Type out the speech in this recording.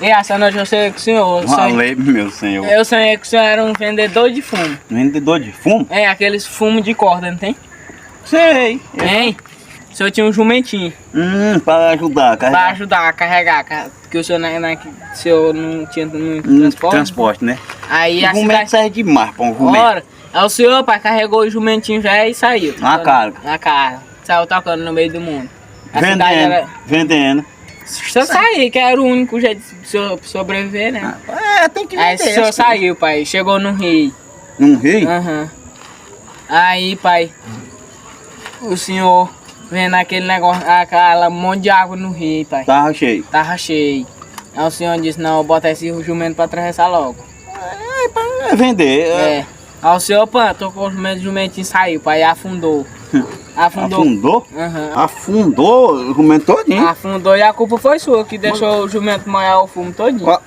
E essa noite eu sei que o senhor... Valeu, meu senhor. Eu sonhei que o senhor era um vendedor de fumo. Vendedor de fumo? É, aqueles fumos de corda, não tem? Sei. Tem. O senhor tinha um jumentinho. Para ajudar, cara. Pra ajudar a carregar, porque o senhor não tinha muito transporte. Transporte, né? Aí O a jumento cidade... serve demais para um jumento. Ora, aí o senhor, pai, carregou o jumentinho velho e saiu. Na carga. Na carga. Saiu tocando no meio do mundo. A cidade era... Vendendo. Só sair, que era o único jeito de senhor sobreviver, né? Tem que Aí vender. o senhor saiu, pai, chegou no rio. Num rio? Aham. Aí, pai, o senhor vendo aquele negócio, aquela monte de água no rio, pai. Tava cheio. Tava cheio. Aí o senhor disse, não, eu botar esse jumento pra atravessar logo. É vender. É. Aí o senhor, pã, tocou o jumentinho e saiu, pai, e afundou. Afundou? Aham. Afundou o jumento todinho. Afundou e a culpa foi sua, que deixou o jumento molhar o fumo todinho. Ó,